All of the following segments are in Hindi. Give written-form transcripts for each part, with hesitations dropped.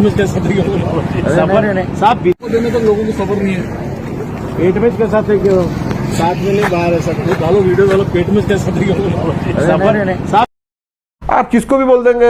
में कैसे साहब देने तक लोगों को सब्र नहीं है। पेट में कैसा थे क्यों 7 महीने बाहर है सब कुछ डालो वीडियो डालो पेट में कैसा थे आप किसको भी बोल देंगे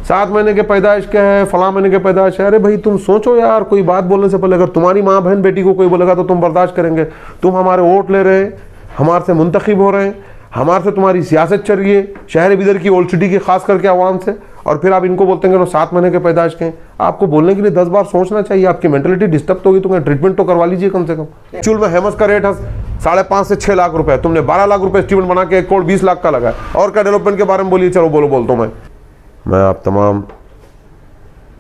7 महीने के पैदाइश के है फला महीने के पैदाइश है। अरे भाई तुम सोचो यार, कोई बात बोलने से पहले अगर तुम्हारी माँ बहन बेटी को कोई बोलेगा तो तुम बर्दाश्त करेंगे। तुम हमारे वोट ले रहे हैं, हमारे से मुंतखब हो रहे हैं, हमारे से तुम्हारी सियासत चल रही है शहर बिदर की ओल्ड सिटी की खास करके आवाम से, और फिर आप इनको बोलते हैं 7 महीने के पैदाइश के। आपको बोलने के लिए 10 बार सोचना चाहिए। आपकी मेंटलिटी डिस्टर्ब तो होगी, तुम्हें ट्रीटमेंट तो करवा लीजिए कम से कम। एक्चुअल में हेमस का रेट है 5.5 से 6 लाख रुपए, तुमने 12 लाख रुपए एस्टीमेट बना के 1 करोड़ 20 लाख का लगा। और क्या डेवलपमेंट के बारे में बोलिए, चलो बोलता हूँ मैं आप तमाम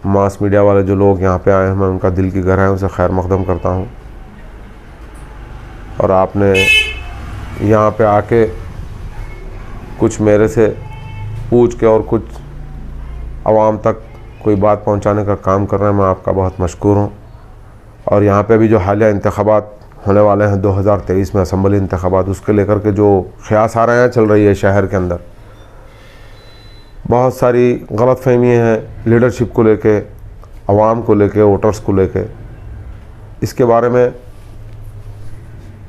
मास मीडिया वाले जो लोग यहाँ पे आए हैं, मैं उनका दिल की गहराइयों से खैर मकदम करता हूँ। और आपने यहाँ पे आके कुछ मेरे से पूछ के और कुछ आवाम तक कोई बात पहुँचाने का काम कर रहे हैं, मैं आपका बहुत मशकूर हूँ। और यहाँ पे भी जो हालिया इंतखाबात होने वाले हैं 2023 में असम्बली इंतखाबात, उसके लेकर के जो ख़यासारायाँ चल रही है शहर के अंदर, बहुत सारी गलत फहमियाँ हैं लीडरशिप को लेके, आवाम को लेके, वोटर्स को लेके। इसके बारे में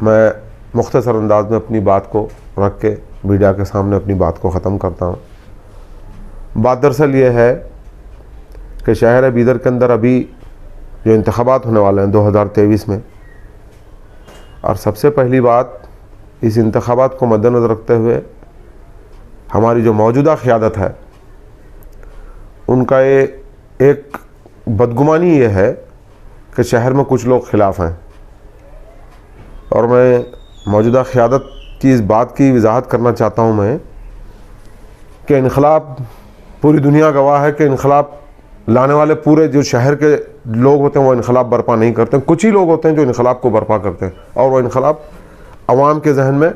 मैं मुख्तसर अंदाज में अपनी बात को रख के मीडिया के सामने अपनी बात को ख़त्म करता हूँ। बात दरअसल ये है कि शहर बीदर के अंदर अभी जो इंतखाबात होने वाले हैं 2023 में, और सबसे पहली बात इस इंतखाबात को मद्देनज़र रखते हुए हमारी जो मौजूदा क़यादत है उनका ये एक बदगुमानी ये है कि शहर में कुछ लोग ख़िलाफ़ हैं। और मैं मौजूदा क़यादत की इस बात की वजाहत करना चाहता हूँ मैं कि इनक़लाब, पूरी दुनिया गवाह है कि इनक़लाब लाने वाले पूरे जो शहर के लोग होते हैं वो इनक़लाब बर्पा नहीं करते। कुछ ही लोग होते हैं जो इनक़लाब को बर्पा करते हैं, और वो इनक़लाब अवाम के जहन में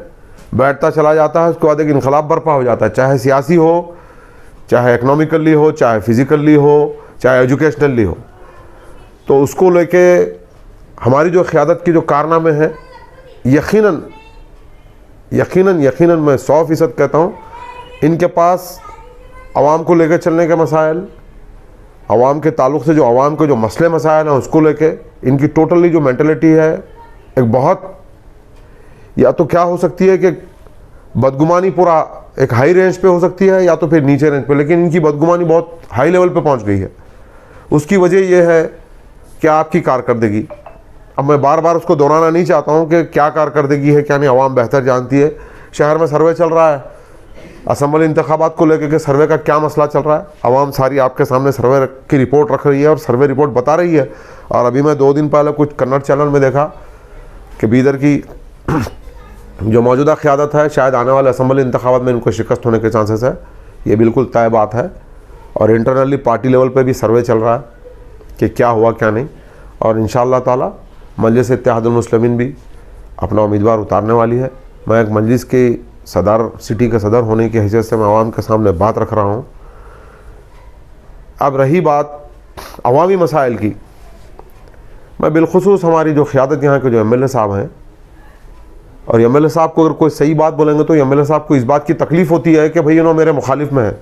बैठता चला जाता है। उसके बाद एक इनक़लाब बर्पा हो जाता है, चाहे सियासी हो, चाहे इकनॉमिकली हो, चाहे फिज़िकली हो, चाहे एजुकेशनली हो। तो उसको लेके हमारी जो क़यादत की जो कारनामे हैं, यकीनन मैं 100% कहता हूँ, इनके पास आवाम को लेकर चलने के मसाइल, आवाम के ताल्लुक़ से जो आवाम के जो मसले मसाइल हैं उसको लेके इनकी टोटली जो मेंटलिटी है एक बहुत, या तो क्या हो सकती है कि बदगुमानी पूरा एक हाई रेंज पे हो सकती है, या तो फिर नीचे रेंज पे, लेकिन इनकी बदगुमानी बहुत हाई लेवल पे पहुंच गई है। उसकी वजह यह है कि आपकी कारकर्दगी, अब मैं बार बार उसको दोहराना नहीं चाहता हूं कि क्या कारकर्दगी है क्या नहीं, आवाम बेहतर जानती है। शहर में सर्वे चल रहा है असम्बली इंतखाबात को लेकर के, सर्वे का क्या मसला चल रहा है, आवाम सारी आपके सामने सर्वे की रिपोर्ट रख रही है और सर्वे रिपोर्ट बता रही है। और अभी मैं 2 दिन पहले कुछ कन्नड़ चैनल में देखा कि बीदर की जो मौजूदा क़यादत है, शायद आने वाले असम्बली इंतखाबात में इनको शिकस्त होने के चांसेस है, ये बिल्कुल तय बात है। और इंटरनली पार्टी लेवल पे भी सर्वे चल रहा है कि क्या हुआ क्या नहीं। और इंशाअल्लाह ताला मजलिस इत्तेहादुल मुस्लिमीन भी अपना उम्मीदवार उतारने वाली है। मैं एक मजलिस की सदर, सिटी के सदर होने की हैसियत से मैं आवाम के सामने बात रख रहा हूँ। अब रही बात अवामी मसाइल की, मैं बिलखुसूस हमारी जो क़यादत यहाँ के जो MLA साहब हैं, और MLA साहब को अगर कोई सही बात बोलेंगे तो MLA साहब को इस बात की तकलीफ़ होती है कि भाई मेरे मुखालिफ में है।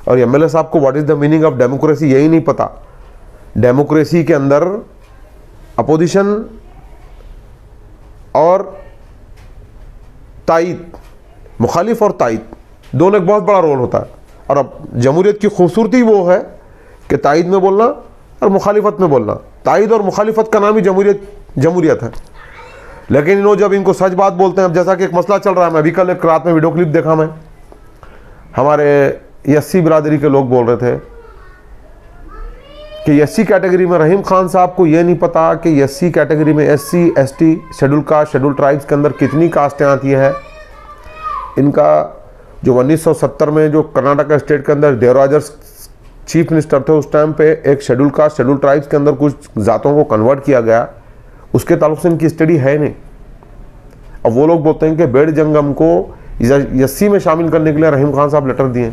और MLA साहब को what is the meaning of democracy यही नहीं पता। डेमोक्रेसी के अंदर अपोजिशन और तायद, मुखालिफ और तायद दोनों एक बहुत बड़ा रोल होता है। और अब जमहूरियत की खूबसूरती वो है कि तायद में बोलना और मुखालिफत में बोलना, तायद और मुखालिफत का नाम ही जमहूरियत है। लेकिन जब इनको सच बात बोलते हैं, अब जैसा कि एक मसला चल रहा है, मैं अभी कल एक रात में वीडियो क्लिप देखा, मैं हमारे SC बिरादरी के लोग बोल रहे थे कि SC कैटेगरी में रहीम खान साहब को ये नहीं पता कि SC कैटेगरी में SC ST schedule caste schedule tribes के अंदर कितनी कास्टें आती है। इनका जो 1970 में जो कर्नाटक स्टेट के अंदर देवराजर्स चीफ मिनिस्टर थे, उस टाइम पे एक शेड्यूल कास्ट शेड्यूल ट्राइब्स के अंदर कुछ ज़ातों को कन्वर्ट किया गया, उसके ताल्लुक से इनकी स्टडी है नहीं। अब वो लोग बोलते हैं कि बेड़ जंगम को SC में शामिल करने के लिए रहीम खान साहब लेटर दिए।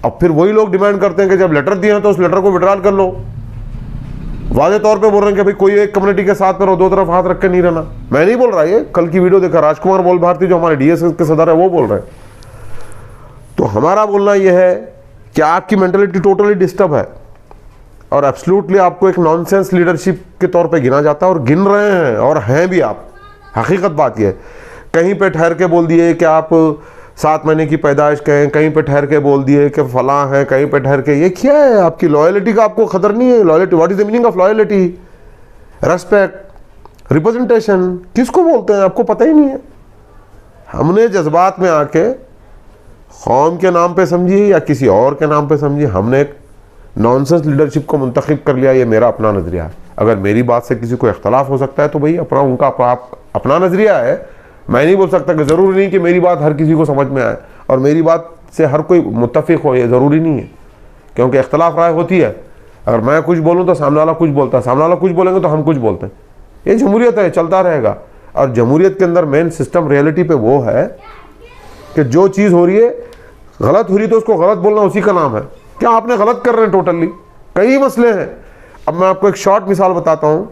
अब फिर वही लोग डिमांड करते हैं कि जब लेटर दिए हैं तो उस लेटर को विड्रॉल कर लो। वादे तौर पे बोल रहे हैं कि भाई कोई एक कम्युनिटी के साथ में रहो, 2 तरफ हाथ रख के नहीं रहना। मैं नहीं बोल रहा, ये कल की वीडियो देखा, राजकुमार बोल भारती जो हमारे DS के सदर है वो बोल रहे हैं। तो हमारा बोलना यह है कि आपकी मेंटलिटी टोटली डिस्टर्ब है। और एब्सोल्युटली आपको एक नॉनसेंस लीडरशिप के तौर पे गिना जाता है, और गिन रहे हैं और हैं भी आप। हकीकत बात यह है, कहीं पे ठहर के बोल दिए कि आप 7 महीने की पैदाइश के हैं, कहीं पे ठहर के बोल दिए कि फलां है, कहीं पे ठहर के, ये क्या है? आपकी लॉयल्टी का आपको खतर नहीं है? Loyalty, what is the meaning of loyalty? Respect, representation किसको बोलते हैं आपको पता ही नहीं है। हमने जज्बात में आके कौम के नाम पे समझिए या किसी और के नाम पे समझिए, हमने एक नॉनसेंस लीडरशिप को मुंतखब कर लिया। ये मेरा अपना नज़रिया है। अगर मेरी बात से किसी को इख्तलाफ हो सकता है तो भाई अपना, उनका अपना नज़रिया है। मैं नहीं बोल सकता कि ज़रूरी नहीं कि मेरी बात हर किसी को समझ में आए और मेरी बात से हर कोई मुत्तफिक हो, ये ज़रूरी नहीं है, क्योंकि इख्तलाफ राय होती है। अगर मैं कुछ बोलूँ तो सामने वाला कुछ बोलता है, सामने वाला कुछ बोलेंगे तो हम कुछ बोलते हैं। ये जमहूरियत है, चलता रहेगा। और जमहूरियत के अंदर मेन सिस्टम रियलिटी पे वो है कि जो चीज़ हो रही है गलत हो रही है तो उसको गलत बोलना उसी का नाम है। क्या आपने गलत कर रहे हैं? टोटली कई मसले हैं। अब मैं आपको एक शॉर्ट मिसाल बताता हूँ।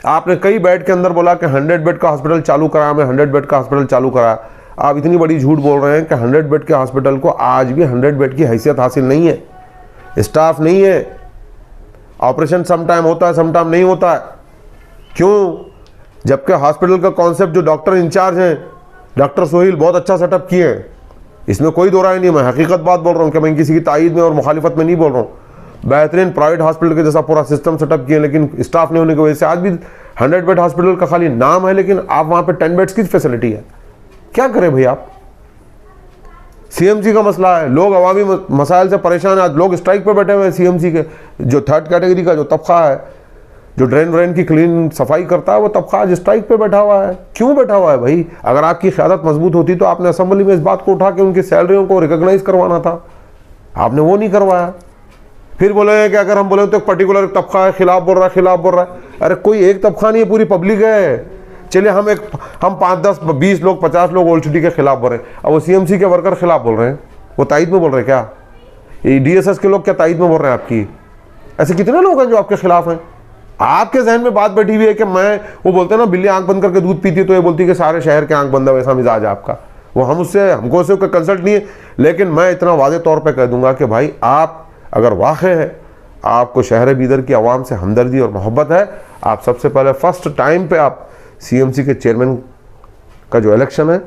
आपने कई बेड के अंदर बोला कि 100 बेड का हॉस्पिटल चालू कराया, मैं 100 बेड का हॉस्पिटल चालू कराया। आप इतनी बड़ी झूठ बोल रहे हैं कि 100 बेड के हॉस्पिटल को आज भी 100 बेड की हैसियत हासिल नहीं है, स्टाफ नहीं है, ऑपरेशन सम टाइम होता है सम टाइम नहीं होता है। क्यों? जबकि हॉस्पिटल का कॉन्सेप्ट जो डॉक्टर इंचार्ज हैं डॉक्टर सोहेल बहुत अच्छा सेटअप किए हैं, इसमें कोई दो राय नहीं। मैं हकीकत बात बोल रहा हूँ कि मैं किसी की तायीद में और मुखालिफत में नहीं बोल रहा हूँ। बेहतरीन प्राइवेट हॉस्पिटल के जैसा पूरा सिस्टम सेटअप किए, लेकिन स्टाफ नहीं होने की वजह से आज भी 100 बेड हॉस्पिटल का खाली नाम है, लेकिन आप वहाँ पे 10 बेड्स की फैसिलिटी है। क्या करें भाई आप? सीएमसी का मसला है, लोग अवामी मसाइल से परेशान है। आज लोग स्ट्राइक पर बैठे हुए हैं सीएमसी के। जो 3rd कैटेगरी का जो तबका है, जो ड्रेन व्रेन की क्लीन सफाई करता है, वो तबका आज स्ट्राइक पे बैठा हुआ है। क्यों बैठा हुआ है भाई? अगर आपकी क़यादत मजबूत होती तो आपने असेंबली में इस बात को उठा के उनकी सैलरियों को रिकॉग्नाइज करवाना था। आपने वो नहीं करवाया। फिर बोले कि अगर हम बोले तो एक पर्टिकुलर तबका है खिलाफ बोल रहा है, खिलाफ बोल रहा है। अरे कोई एक तबका नहीं है, पूरी पब्लिक है। चलिए हम 5, 10, 20 लोग, 50 लोग ओल्ड सिटी के खिलाफ बोल रहे हैं, अब वो सीएमसी के वर्कर खिलाफ बोल रहे हैं, वो तायद में बोल रहे हैं क्या? ये डीएसएस के लोग क्या तायद में बोल रहे हैं आपकी? ऐसे कितने लोग हैं जो आपके खिलाफ हैं? आपके जहन में बात बैठी हुई है कि मैं, वो बोलते हैं ना बिल्ली आंख बंद करके दूध पीती है, तो ये बोलती है कि सारे शहर के आंख बंद है, वैसा मिजाज है आपका। वो हमको उससे कोई कंसल्ट नहीं है। लेकिन मैं इतना वादे तौर पे कह दूंगा कि भाई आप अगर वाक़ई है, आपको शहर बीदर की आवाम से हमदर्दी और मोहब्बत है, आप सबसे पहले फर्स्ट टाइम पे आप सीएमसी के चेयरमैन का जो इलेक्शन है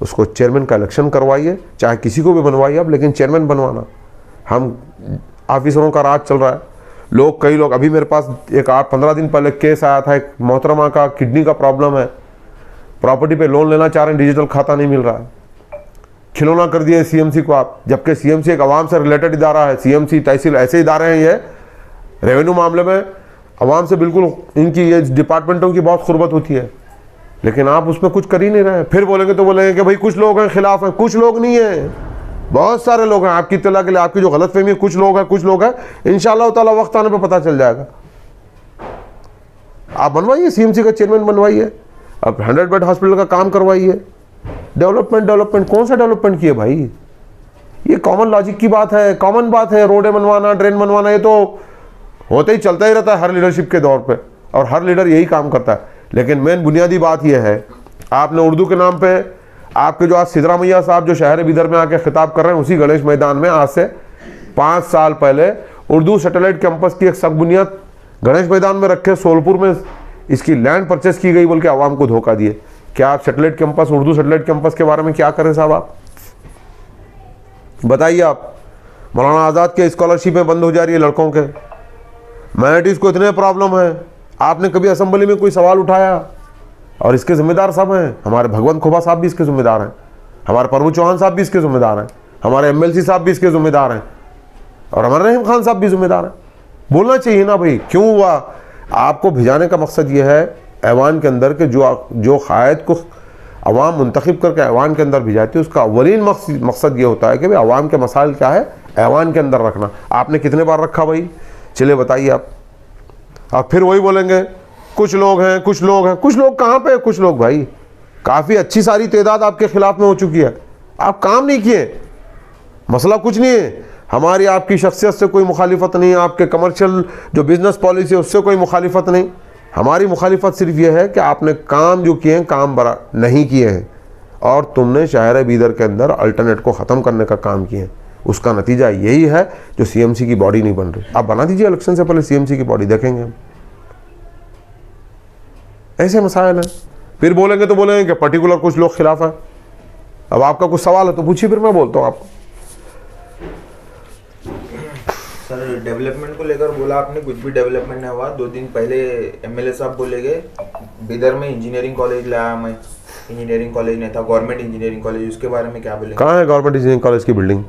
उसको चेयरमैन का इलेक्शन करवाइए, चाहे किसी को भी बनवाइए आप, लेकिन चेयरमैन बनवाना। हम ऑफिसरों का राज चल रहा है। कई लोग, अभी मेरे पास एक 8-15 दिन पहले केस आया था, एक मोहतरमा का किडनी का प्रॉब्लम है, प्रॉपर्टी पे लोन लेना चाह रहे हैं, डिजिटल खाता नहीं मिल रहा है। खिलौना कर दिया सीएमसी को आप, जबकि सीएमसी एक आवाम से रिलेटेड इदारा है। सीएमसी, तहसील ऐसे इदारे हैं, ये रेवेन्यू मामले में आवाम से बिल्कुल इनकी ये डिपार्टमेंटों की बहुत खुरबत होती है, लेकिन आप उसमें कुछ कर ही नहीं रहे। फिर बोलेंगे तो बोलेंगे कि भाई कुछ लोग हैं खिलाफ हैं। कुछ लोग नहीं है, बहुत सारे लोग हैं। आपकी इत्तला के लिए, आपकी जो गलतफहमी है, कुछ लोग हैं। इंशाअल्लाह ताला वक्त आने पर पता चल जाएगा। आप बनवाइए, सीएमसी का चेयरमैन बनवाइए, अब 100 बेड हॉस्पिटल का काम करवाइए। डेवलपमेंट कौन सा डेवलपमेंट किए भाई? ये कॉमन लॉजिक की बात है, कॉमन बात है। रोडें बनवाना, ड्रेन बनवाना, ये तो होते ही चलता ही रहता है हर लीडरशिप के दौर पे, और हर लीडर यही काम करता है। लेकिन मेन बुनियादी बात यह है, आपने उर्दू के नाम पे, आपके जो आज सिद्धरामैया साहब जो शहर बीदर में आके खिताब कर रहे हैं, उसी गणेश मैदान में आज से 5 साल पहले उर्दू सैटेलाइट कैंपस की एक सब बुनियाद गणेश मैदान में रखे, सोलपुर में इसकी लैंड परचेस की गई बोल के आवाम को धोखा दिए। क्या आप satellite campus, Urdu satellite campus के बारे में क्या करें साहब? आप बताइए। आप मौलाना आज़ाद के स्कॉलरशिपें बंद हो जा रही है लड़कों के, माइनॉरिटीज़ को इतने प्रॉब्लम है। आपने कभी असेंबली में कोई सवाल उठाया? और इसके जिम्मेदार सब हैं। हमारे भगवंत खोबा साहब भी इसके जिम्मेदार हैं, हमारे प्रभु चौहान साहब भी इसके जिम्मेदार हैं, हमारे एमएलसी साहब भी इसके जिम्मेदार हैं, और हमारे रहीम खान साहब भी जिम्मेदार हैं। बोलना चाहिए ना भाई, क्यों हुआ? आपको भिजाने का मकसद ये है ऐवान के अंदर के जो कायद को अवाम मुंतखब करके ऐवान के अंदर भिजाती है, उसका अवलीन मकसद ये होता है कि भाई अवाम के मसाइल क्या है ऐवान के अंदर रखना। आपने कितने बार रखा भाई? चलिए बताइए आप फिर वही बोलेंगे कुछ लोग हैं, कुछ लोग हैं। कुछ लोग कहाँ पे? कुछ लोग भाई काफ़ी अच्छी सारी तादाद आपके खिलाफ में हो चुकी है, आप काम नहीं किए। मसला कुछ नहीं है, हमारी आपकी शख्सियत से कोई मुखालिफत नहीं, आपके कमर्शियल जो बिजनेस पॉलिसी है उससे कोई मुखालिफत नहीं। हमारी मुखालिफत सिर्फ यह है कि आपने काम जो किए हैं काम बरा नहीं किए हैं, और तुमने शहर बीदर के अंदर अल्टरनेट को ख़त्म करने का काम किए हैं। उसका नतीजा यही है जो सीएमसी की बॉडी नहीं बन रही। आप बना दीजिए इलेक्शन से पहले सीएमसी की बॉडी, देखेंगे हम। ऐसे मसाइल हैं। फिर बोलेंगे तो बोलेंगे कि पर्टिकुलर कुछ लोग खिलाफ हैं। अब आपका कुछ सवाल है तो पूछिए, फिर मैं बोलता हूँ आपको। सर डेवलपमेंट को लेकर बोला आपने, कुछ भी डेवलपमेंट नहीं हुआ। 2 दिन पहले एमएलए साहब बोले गए बिदर में इंजीनियरिंग कॉलेज लाया मैं, इंजीनियरिंग कॉलेज नहीं था, गवर्नमेंट इंजीनियरिंग कॉलेज, उसके बारे में क्या बोलेंगे? कहाँ है गवर्नमेंट इंजीनियरिंग कॉलेज की बिल्डिंग?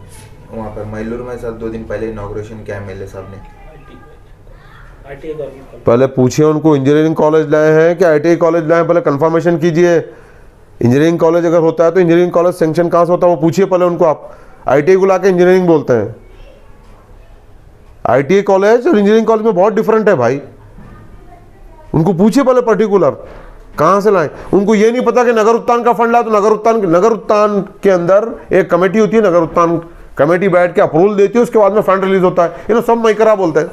वहाँ पर मैलूर में सर 2 दिन पहले इनॉग्रेशन किया एमएलए साहब ने। पहले पूछिए उनको इंजीनियरिंग कॉलेज लाए हैं कि आईटीआई कॉलेज लाए हैं, पहले कंफर्मेशन कीजिए। इंजीनियरिंग कॉलेज अगर होता है तो इंजीनियरिंग कॉलेज सेंक्शन कहाँ से होता है वो पूछिए पहले उनको। आप आईटीआई को लाके इंजीनियरिंग बोलते हैं। आईटीआई कॉलेज और इंजीनियरिंग कॉलेज में बहुत डिफरेंट है भाई। उनको पूछिए पहले पर्टिकुलर कहाँ से लाए। उनको ये नहीं पता कि नगर उत्थान का फंड लाए तो नगर उत्थान के अंदर एक कमेटी होती है, नगर उत्थान कमेटी बैठ के अप्रूवल देती है, उसके बाद में फंड रिलीज होता है। ये सब मैकरा बोलते हैं।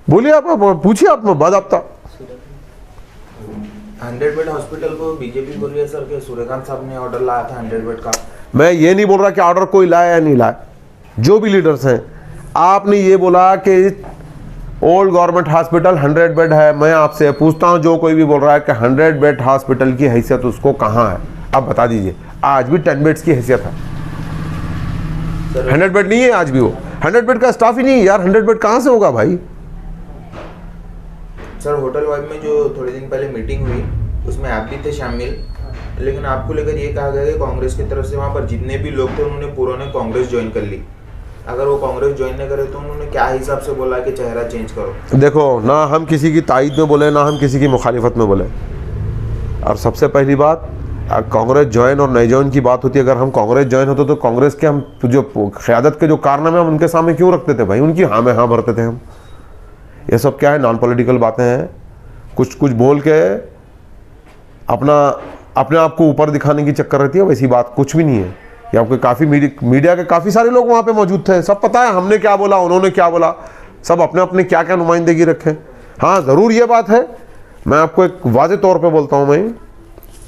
बोलिए आप पूछिए आप बाज़ाब्ता। 100 बेड हॉस्पिटल को बीजेपी बोल रही है सर कि सूर्यकांत साहब ने ऑर्डर लाया था 100 बेड का। मैं ये नहीं बोल रहा कि ऑर्डर कोई लाया या नहीं लाया, जो भी लीडर्स हैं। आपने ये बोला कि ओल्ड गवर्नमेंट हॉस्पिटल 100 बेड है। मैं आपसे पूछता हूं, जो कोई भी बोल रहा है कि 100 बेड हॉस्पिटल की हैसियत उसको कहाँ है, आप बता दीजिए। आज भी 10 बेड्स की हैसियत है, 100 बेड नहीं है आज भी। वो 100 बेड का स्टाफ ही नहीं है यार, 100 बेड कहाँ से होगा भाई? सर होटल वाइब में जो थोड़े दिन पहले मीटिंग हुई उसमें आप भी थे शामिल, लेकिन आपको लेकर ये कहा गया कि कांग्रेस की तरफ से वहाँ पर जितने भी लोग थे उन्होंने पूरों ने कांग्रेस ज्वाइन कर ली। अगर वो कांग्रेस ज्वाइन न करे तो उन्होंने क्या हिसाब से बोला कि चेहरा चेंज करो? देखो ना हम किसी की तायीद में बोले, ना हम किसी की मुखालिफत में बोले। और सबसे पहली बात, कांग्रेस ज्वाइन और नहीं ज्वाइन की बात होती है। अगर हम कांग्रेस ज्वाइन होते तो कांग्रेस के हम जो क़यादत के जो कारनामे हम उनके सामने क्यों रखते थे भाई? उनकी हाँ में हाँ भरते थे हम। ये सब क्या है, नॉन पॉलिटिकल बातें हैं। कुछ कुछ बोल के अपने आप को ऊपर दिखाने की चक्कर रहती है, वैसी बात कुछ भी नहीं है। ये आपके काफ़ी मीडिया के काफ़ी सारे लोग वहाँ पे मौजूद थे, सब पता है हमने क्या बोला, उन्होंने क्या बोला, सब अपने अपने क्या क्या नुमाइंदगी रखें। हाँ ज़रूर ये बात है, मैं आपको एक वाज़े तौर पे बोलता हूँ, मैं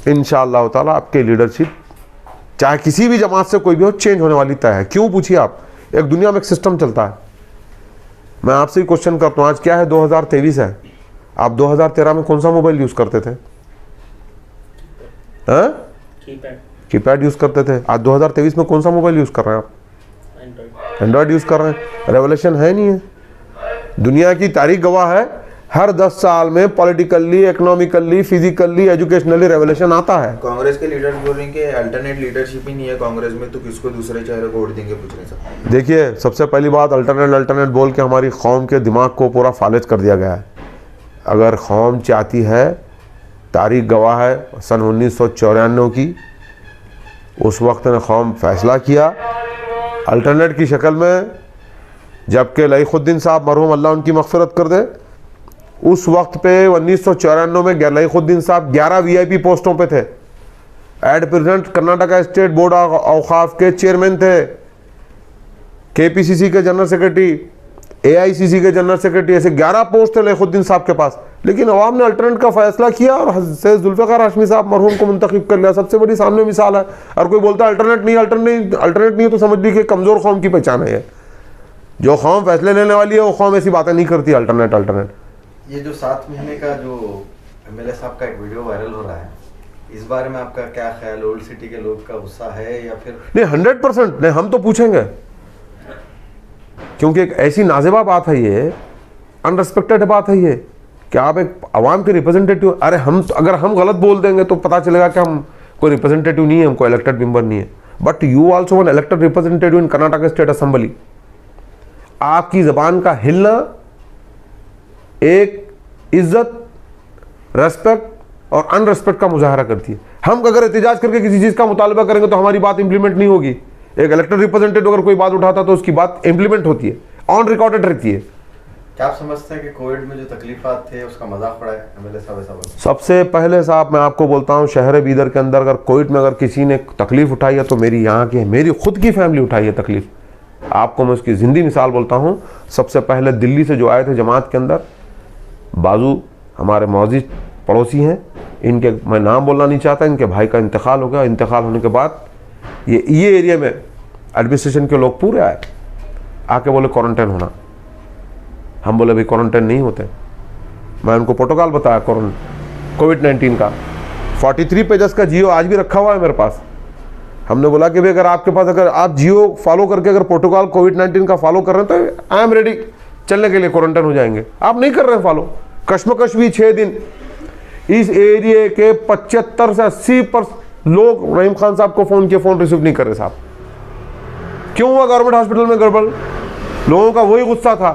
इंशाअल्लाह ताला आपके लीडरशिप चाहे किसी भी जमात से कोई भी हो चेंज होने वाली तय है। क्यों पूछिए आप, एक दुनिया में एक सिस्टम चलता है। मैं आपसे ही क्वेश्चन करता हूँ, आज क्या है 2023 है, आप 2013 में कौन सा मोबाइल यूज़ करते थे? कीपैड यूज़ करते थे। आज 2023 में कौन सा मोबाइल यूज़ कर रहे हैं आप? एंड्रॉयड यूज़ कर रहे हैं। रेवोल्यूशन है नहीं है? दुनिया की तारीख गवाह है, हर 10 साल में politically, economically, physically, educationally revolution आता है। कांग्रेस के लीडर बोल रहे हैं कि अल्टरनेट लीडरशिप ही नहीं है कांग्रेस में, तो किसको दूसरे चेहरे को वोट देंगे, पूछ रहे हैं। देखिए सबसे पहली बात, अल्टरनेट बोल के हमारी कौम के दिमाग को पूरा फालिज कर दिया गया है। अगर कौम चाहती है, तारीख गवाह है सन 1994 की, उस वक्त ने कौम फैसला किया अल्टरनेट की शक्ल में, जबकि लईखुद्दीन साहब मरहूम अल्लाह उनकी मग़फ़िरत कर दे, उस वक्त पे 1994 में लईखुद्दीन साहब 11 VIP पोस्टों पे थे। At present Karnataka state board of औक़ाफ़ के चेयरमैन थे, KPCC के जनरल सेक्रेटरी, AICC के जनरल सेक्रेटरी, ऐसे 11 पोस्ट थे लईखुद्दीन साहब के पास। लेकिन अवाम ने अल्टरनेट का फैसला किया और सैयद जुल्फ़िकार हाशमी साहब मरहूम को मुंतखब कर लिया। सबसे बड़ी सामने मिसाल है। और कोई बोलता है अल्टरनेट नहीं है तो समझ लीजिए कमज़ोर कौम की पहचान है। जो कौम फैसले लेने वाली है वो कौम ऐसी बातें नहीं करती। अल्टरनेट ये जो 7 महीने का जो MLA साहब का एक वीडियो वायरल हो रहा है, इस बारे में आपका क्या ख्याल? ओल्ड सिटी के लोग का गुस्सा है या फिर नहीं? 100% नहीं, हम तो पूछेंगे, क्योंकि एक ऐसी नाज़िबा बात है, ये अनरिस्पेक्टेड बात है ये कि आप एक आवाम के रिप्रेजेंटेटिव। अरे अगर हम गलत बोल देंगे तो पता चलेगा कि हम कोई रिप्रेजेंटेटिव नहीं है, हमको इलेक्टेड मेंबर नहीं है। But you also one elected representative in Karnataka state assembly. आपकी ज़बान का हिलना एक इज्जत, रेस्पेक्ट और अनरेस्पेक्ट का मुजाहरा करती है। हम अगर एहतजाज करके किसी चीज़ का मुतालबा करेंगे तो हमारी बात इंप्लीमेंट नहीं होगी। एक इलेक्टेड रिप्रेजेंटेटिव अगर कोई बात उठाता तो उसकी बात इंप्लीमेंट होती है, ऑन रिकॉर्डेड रहती है। क्या आप समझते हैं कि कोविड में जो तकलीफात थे उसका मजाक उड़ाया MLA साहब ऐसा बोलते? सबसे पहले साहब मैं आपको बोलता हूँ, शहर बीदर के अंदर अगर कोविड में अगर किसी ने तकलीफ उठाई है तो मेरी खुद की फैमिली उठाई है तकलीफ। आपको मैं उसकी ज़िंदी मिसाल बोलता हूँ। सबसे पहले दिल्ली से जो आए थे जमात के अंदर, बाजू हमारे मौजूद पड़ोसी हैं, इनके मैं नाम बोलना नहीं चाहता, इनके भाई का इंतकाल हो गया। इंतकाल होने के बाद ये एरिया में एडमिनिस्ट्रेशन के लोग पूरे आए, आके बोले क्वारंटाइन होना। हम बोले भाई क्वारंटाइन नहीं होते। मैं उनको प्रोटोकॉल बताया कोविड-19 का, 43 पेजेस का जियो आज भी रखा हुआ है मेरे पास। हमने बोला कि भाई अगर आपके पास, अगर आप जियो फॉलो करके अगर प्रोटोकॉल कोविड-19 का फॉलो कर रहे हैं तो आई एम रेडी चलने के लिए, क्वारंटाइन हो जाएंगे। आप नहीं कर रहे हैं फॉलो, कश्मकश भी 6 दिन। इस एरिया के 75 से 80% लोग रहीम खान साहब को फ़ोन किए, फ़ोन रिसीव नहीं कर रहे साहब। क्यों हुआ गवर्नमेंट हॉस्पिटल में गड़बड़? लोगों का वही गुस्सा था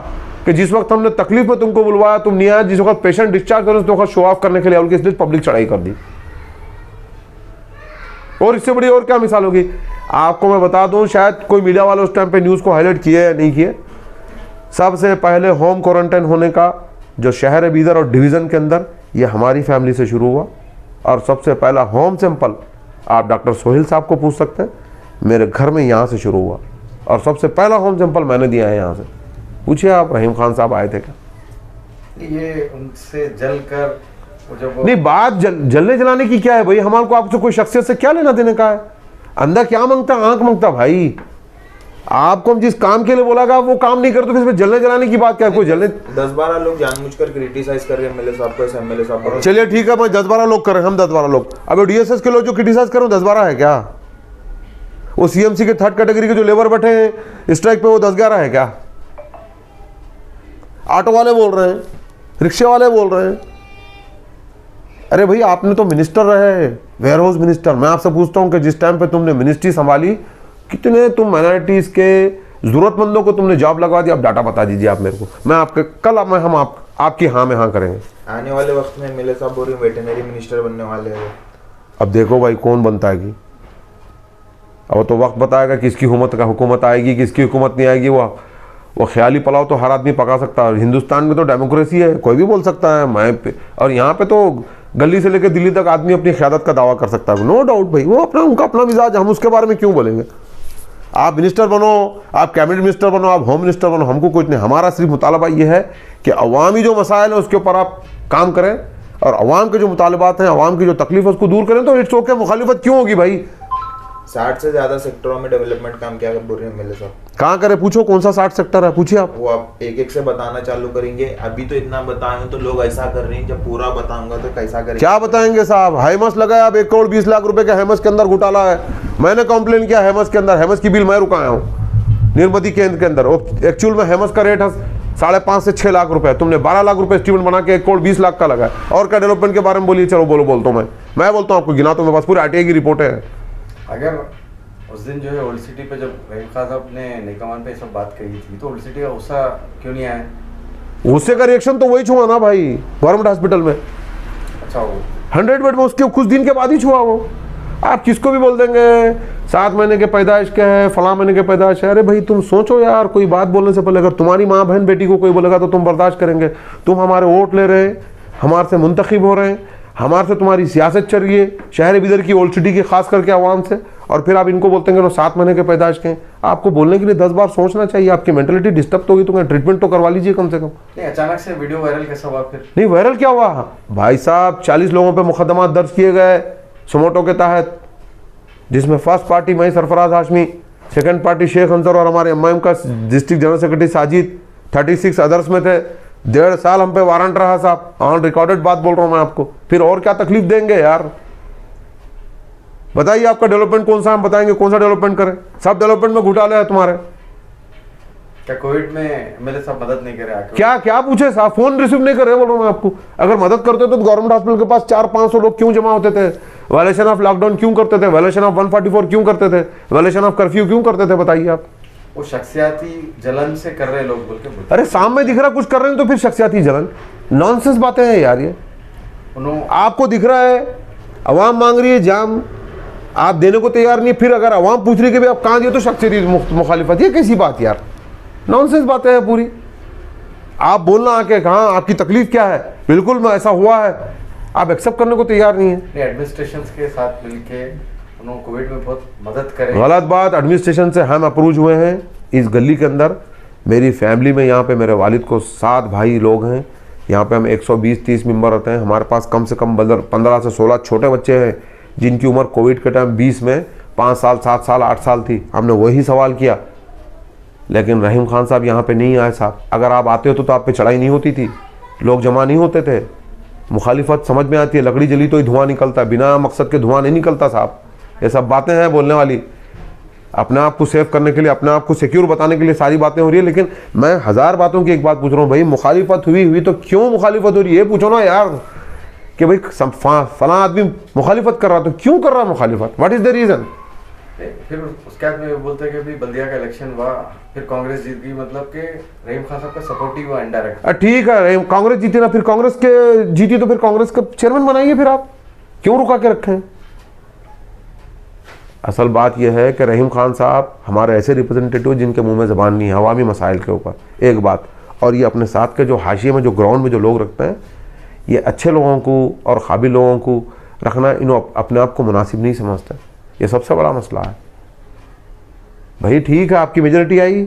कि जिस वक्त हमने तकलीफ में तुमको बुलवाया तुम नहीं आए, जिस वक्त पेशेंट डिस्चार्ज करें तो शो ऑफ करने के लिए उनकी इसलिए पब्लिक चढ़ाई कर दी। और इससे बड़ी और क्या मिसाल होगी? आपको मैं बता दूं, शायद कोई मीडिया वाले उस टाइम पे न्यूज़ को हाईलाइट किए या नहीं किए, सबसे पहले होम क्वारंटाइन होने का जो शहर है बीदर और डिवीज़न के अंदर, ये हमारी फैमिली से शुरू हुआ। और सबसे पहला होम सैंपल आप डॉक्टर सोहेल साहब को पूछ सकते हैं, मेरे घर में यहाँ से शुरू हुआ और सबसे पहला होम सैंपल मैंने दिया है यहाँ से। पूछिए आप, रहीम खान साहब आए थे क्या? ये उनसे जल कर जब नहीं, बात जलने जलाने की क्या है भाई? हमारे को आपसे कोई शख्सियत से क्या लेना देने का है? अंदर क्या मांगता, आंख मांगता भाई। आपको हम जिस काम के लिए बोला गया वो काम नहीं करते, फिर इसमें जलने जलाने की बात क्या है? कोई जलने 10-12 लोग जानबूझकर क्रिटिसाइज कर रहे हैं एमएलए साहब को, एमएलए साहब को। चलिए ठीक है, मैं 10-12 लोग कर रहे हैं, हम 10-12 लोग। अब डीएसएस के लोग जो क्रिटिसाइज कर रहे हैं 10-12 है क्या? वो सीएमसी के 3rd कैटेगरी के जो लेबर बैठे हैं स्ट्राइक पे वो 10-11 है क्या? ऑटो वाले बोल रहे हैं, रिक्शे वाले बोल रहे हैं। अरे भाई आपने तो मिनिस्टर रहे, वेयर हाउस मिनिस्टर। मैं आपसे पूछता हूं कि जिस टाइम पे तुमने मिनिस्ट्री संभाली, कितने तुम माइनॉरिटीज के जरूरतमंदों को तुमने जॉब लगवा दी? आप डाटा बता दीजिए आप मेरे को, मैं आपके कल हम आपकी हाँ में हाँ करेंगे। आने वाले वक्त में एमएलए साहब बोल रहे हैं वेटरनरी मिनिस्टर बनने वाले हैं। अब देखो भाई कौन बनता है, अब तो वक्त बताएगा किसकी हुकूमत आएगी, किसकी हुकूमत नहीं आएगी। वो ख्याली पुलाव तो हर आदमी पका सकता है। हिंदुस्तान में तो डेमोक्रेसी है, कोई भी बोल सकता है मैं पे, और यहाँ पे तो गली से लेकर दिल्ली तक आदमी अपनी क़यादत का दावा कर सकता है, नो डाउट भाई। वो उनका अपना मिजाज, हम उसके बारे में क्यों बोलेंगे? आप मिनिस्टर बनो, आप कैबिनेट मिनिस्टर बनो, आप होम मिनिस्टर बनो, हमको कुछ नहीं। हमारा सिर्फ मुतालबा ये है कि अवामी जो मसाइल है उसके ऊपर आप काम करें और अवाम के जो मुतालबात हैं, अवाम की जो तकलीफ है उसको दूर करें। तो इट्स ओके, मुखालिफत क्यों होगी भाई? 60 से ज्यादा सेक्टरों में डेवलपमेंट काम क्या बोल रहे हैं एमएलए साहब? कहाँ करे? पूछो कौन सा 60 सेक्टर है, पूछिए आप। वो आप एक एक से बताना चालू करेंगे? अभी तो इतना बताए तो लोग ऐसा कर रहे हैं, जब पूरा बताऊंगा तो कैसा करेंगे? क्या बताएंगे साहब? हेमस लगाया, अब 1 करोड़ 20 लाख रुपए का हेमस के अंदर घोटाला है। मैंने कंप्लेन किया हेमस के अंदर, हेमस की बिल मैं रुकाया हूँ निर्मति केंद्र के अंदर। एक्चुअल में हेमस का रेट है 5.5 से 6 लाख रुपए, तुमने 12 लाख रुपए एस्टीमेट बना के 1 करोड़ 20 लाख का लगाया। और क्या डेवलपमेंट के बारे में बोलिए? चलो बोलता हूँ मैं बोलता हूँ आपको, गिना तो मेरे पास पूरी आरटीआई की रिपोर्ट है। अगर उस दिन जो है ओल्ड सिटी पे जब रहीम खान साहब ने निकमान पे सब बात कही थी, तो ओल्ड सिटी का गुस्सा क्यों नहीं आया? गुस्से का रिएक्शन तो वही छुआ ना भाई, गवर्नमेंट हॉस्पिटल में। अच्छा, वो 100 बेड में उसके कुछ दिन के बाद ही छुआ वो। आप किसको भी बोल देंगे 7 महीने के पैदाइश के है, फला महीने के पैदाइश है। अरे भाई तुम सोचो यार, कोई बात बोलने से पहले अगर तुम्हारी माँ बहन बेटी को कोई बोलेगा तो तुम बर्दाश्त करेंगे? तुम हमारे वोट ले रहे हैं, हमारे से मुंतखब हो रहे हैं, हमारे से तुम्हारी सियासत चल रही है शहर बिदर की, ओल्ड सिटी की खास करके आवाम से, और फिर आप इनको बोलते हैं 7 महीने के पैदाइश के। आपको बोलने के लिए 10 बार सोचना चाहिए। आपकी मेंटलिटी डिस्टर्ब तो होगी, तुम्हें ट्रीटमेंट तो करवा लीजिए कम से कम। नहीं, अचानक से वीडियो वायरल कैसा हुआ फिर? नहीं वायरल क्या हुआ भाई साहब, 40 लोगों पे मुकदमा दर्ज किए गए सुमोटो के तहत, जिसमें फर्स्ट पार्टी मैं सरफराज हाशमी, सेकंड पार्टी शेख अंसर और हमारे एमआईएम का district general secretary Sajid, 36 others में थे। 1.5 साल हम पे वारंट रहा साहब, ऑन रिकॉर्डेड बात बोल रहा हूं मैं आपको। फिर और क्या तकलीफ देंगे यार? बताइए आपका डेवलपमेंट कौन सा, हम बताएंगे कौन सा डेवलपमेंट करें? सब डेवलपमेंट में घोटाले हैं तुम्हारे। क्या कोविड में एमएलए साहब मदद नहीं करे? क्या पूछे साहब? फोन रिसीव नहीं कर रहे बोल रहा हूं मैं आपको। अगर मदद करते तो गवर्नमेंट हॉस्पिटल के पास 400-500 लोग क्यों जमा होते थे? वायलेशन ऑफ लॉकडाउन क्यों करते थे? वायलेशन ऑफ 144 क्यों करते थे? वायलेशन ऑफ कर्फ्यू क्यों करते थे? बताइए आप। वो शख्सियाती जलन से कर रहे लोग बोल के। अरे सामने दिख रहा कुछ कर रहे हैं तो फिर शख्सियाती जलन? नॉनसेंस बातें हैं यार ये। आपको दिख रहा है अवाम मांग रही है जाम, आप देने को तैयार नहीं, फिर अगर अवाम पूछ रही है कि आप कहाँ दिए तो शख्सियती मुखालिफत। ये कैसी बात यार? नॉनसेंस बातें हैं पूरी। आप बोलना आके कहाँ, आपकी तकलीफ क्या है? बिल्कुल में ऐसा हुआ है, आप एक्सेप्ट करने को तैयार नहीं है। एडमिनिस्ट्रेशन के साथ मिलके उन्होंने कोविड में बहुत मदद करें। गलत बात। एडमिनिस्ट्रेशन से हम अप्रोच हुए हैं। इस गली के अंदर मेरी फैमिली में, यहाँ पे मेरे वालिद को 7 भाई लोग हैं। यहाँ पे हम 120-130 मेंबर रहते हैं। हमारे पास कम से कम 15 से 16 छोटे बच्चे हैं जिनकी उम्र कोविड के टाइम 20 में 5 साल 7 साल 8 साल थी, हमने वही सवाल किया। लेकिन रहीम खान साहब यहाँ पे नहीं आए साहब। अगर आप आते हो तो आप पे चढ़ाई नहीं होती थी, लोग जमा नहीं होते थे। मुखालिफत समझ में आती है, लकड़ी जली तो ही धुआं निकलता है, बिना मकसद के धुआं नहीं निकलता साहब। ये सब बातें हैं बोलने वाली, अपने आप को सेव करने के लिए, अपने आप को सिक्योर बताने के लिए सारी बातें हो रही है। लेकिन मैं 1000 बातों की एक बात पूछ रहा हूँ भाई, मुखालिफत हुई तो क्यों मुखालिफत हो रही है ये पूछो ना यार, कि भाई फला आदमी मुखालिफत कर रहा तो क्यों कर रहा मुखालिफत, व्हाट इज द रीजन। फिर उसके बाद में बोलते हैं कि भाई बल्दिया का इलेक्शन हुआ, फिर कांग्रेस जीत गई, मतलब कि रहीम खान साहब का सपोर्ट ही हुआ इनडायरेक्ट। ठीक है, कांग्रेस जीती ना, फिर कांग्रेस के जीती तो फिर कांग्रेस का चेयरमैन बनाइए, फिर आप क्यों रुका के रखे हैं। असल बात यह है कि रहीम खान साहब हमारे ऐसे रिप्रेजेंटेटिव जिनके मुंह में ज़बान नहीं है अवामी मसाइल के ऊपर, एक बात। और ये अपने साथ के जो हाशिए में, जो ग्राउंड में जो लोग रखते हैं, ये अच्छे लोगों को और काबिल लोगों को रखना इन्हों अपने आप को मुनासिब नहीं समझते। ये सबसे बड़ा मसला है भाई। ठीक है, आपकी मेजोरिटी आई,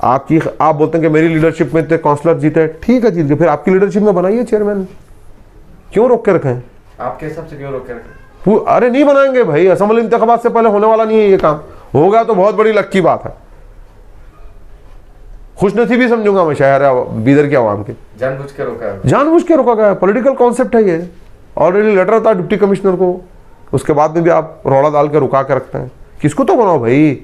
आप बोलते हैं कि मेरी लीडरशिप में इतने काउंसलर जीते, ठीक है जीत गए, फिर आपकी लीडरशिप में बनाइए चेयरमैन, क्यों रोक के रखें। आपके हिसाब से क्यों रोक के रखें। अरे नहीं बनाएंगे भाई, असेंबली इंतखाबात से पहले होने वाला नहीं है ये काम, होगा तो बहुत बड़ी लक की बात है। खुशनसीबी समझूंगा मैं शहर बीदर के आवाम के। जानबूझ के रोका है, जानबूझ के रोका गया, पॉलिटिकल कॉन्सेप्ट है ये। ऑलरेडी लेटर था डिप्टी कमिश्नर को, उसके बाद में भी आप रौला डाल के रुका के रखते हैं। किसको तो बनाओ भाई,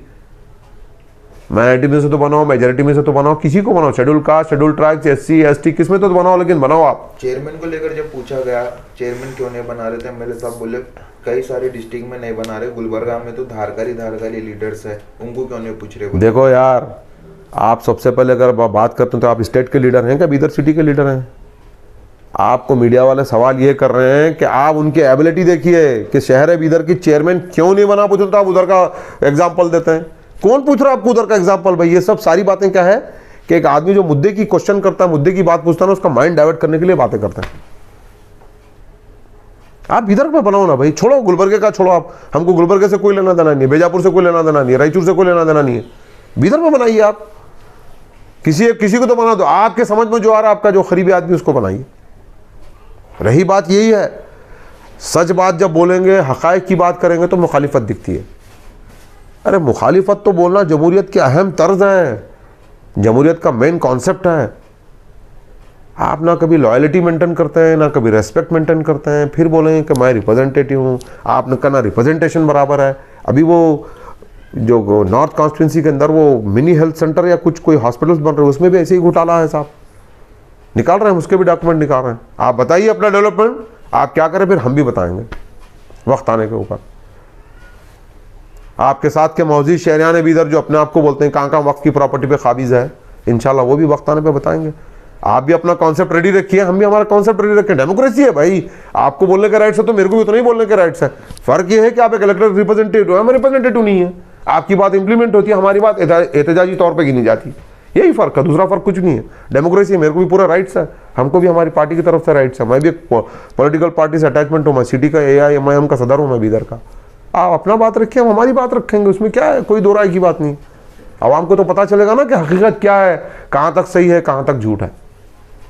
माइनॉरिटी में से तो बनाओ, मेजोरिटी में से तो बनाओ, किसी को बनाओ, schedule caste, schedule tribes, SC ST, किस में तो बनाओ, लेकिन बनाओ आप। चेयरमैन को लेकर जब पूछा गया चेयरमैन क्यों नहीं बना रहे थे, MLA साहब बोले कई सारे डिस्ट्रिक्ट में नहीं बना रहे, गुलबर्गा में तो धारकारी लीडर्स है, उनको क्यों नहीं पूछ रहे। देखो यार, आप सबसे पहले अगर बात करते हैं तो आप स्टेट के लीडर हैं क्या बीदर सिटी के लीडर हैं। आपको मीडिया वाले सवाल ये कर रहे हैं कि आप उनकी एबिलिटी देखिए कि शहर बीदर की चेयरमैन क्यों नहीं बना, पूछो तो आप उधर का एग्जाम्पल देते हैं। कौन पूछ रहा है आपको उधर का एग्जाम्पल भाई। ये सब सारी बातें क्या है कि एक आदमी जो मुद्दे की क्वेश्चन करता है, मुद्दे की बात पूछता है ना, उसका माइंड डाइवर्ट करने के लिए बातें करते हैं। आप इधर पे बनाओ ना भाई, छोड़ो गुलबर्गे का, छोड़ो आप, हमको गुलबर्गे से कोई लेना देना नहीं है, बेजापुर से कोई लेना देना नहीं है, रायचूर से कोई लेना देना नहीं है, बीदर में बनाइए आप। किसी को तो बना दो, आपके समझ में जो आ रहा है, आपका जो करीबी आदमी उसको बनाइए। रही बात यही है, सच बात जब बोलेंगे, हकायक की बात करेंगे तो मुखालिफत दिखती है। अरे मुखालिफत तो बोलना जमहूरियत की अहम तर्ज है, जमहूरियत का मेन कॉन्सेप्ट है। आप ना कभी लॉयल्टी मेंटेन करते हैं, ना कभी रेस्पेक्ट मेंटेन करते हैं, फिर बोलेंगे कि मैं रिप्रेजेंटेटिव हूँ। आपने कहना रिप्रेजेंटेशन बराबर है। अभी वो जो नॉर्थ कॉन्स्टिट्यूंसी के अंदर वो मिनी हेल्थ सेंटर या कोई हॉस्पिटल्स बन रहे हैं, उसमें भी ऐसे ही घोटाला है साहब, निकाल रहे हैं, उसके भी डॉक्यूमेंट निकाल रहे हैं। आप बताइए अपना डेवलपमेंट, आप क्या करें, फिर हम भी बताएंगे वक्त आने के ऊपर। आपके साथ के मौजूद शहरियान बीदर जो अपने आप को बोलते हैं कहाँ वक्त की प्रॉपर्टी पे काबिज है, इंशाल्लाह वो भी वक्त आने पे बताएंगे। आप भी अपना कॉन्सेप्ट रेडी रखिए, हम भी हमारा कॉन्सेप्ट रेडी रखें। डेमोक्रेसी है भाई, आपको बोलने के राइट्स है तो मेरे को भी उतना ही बोलने के राइट्स है। फर्क ये है कि आप एक इलेक्टेड रिप्रेजेंटेटिव, हम रिप्रेजेंटेटिव नहीं है। आपकी बात इंप्लीमेंट होती है, हमारी बात एहतजाजी तौर पर गिनी जाती है, यही फर्क है, दूसरा फर्क कुछ नहीं है। डेमोक्रेसी, मेरे को भी पूरा राइट्स है, हमको भी हमारी पार्टी की तरफ से राइट्स है। मैं भी एक पॉलिटिकल पार्टी से अटैचमेंट हूँ, मैं सिटी का AIMIM का सदर हूँ, मैं बीदर का। आप अपना बात रखिए, हम हमारी बात रखेंगे, उसमें क्या है, कोई दो राय की बात नहीं। आवाम को तो पता चलेगा ना कि हकीकत क्या है, कहाँ तक सही है, कहाँ तक झूठ है।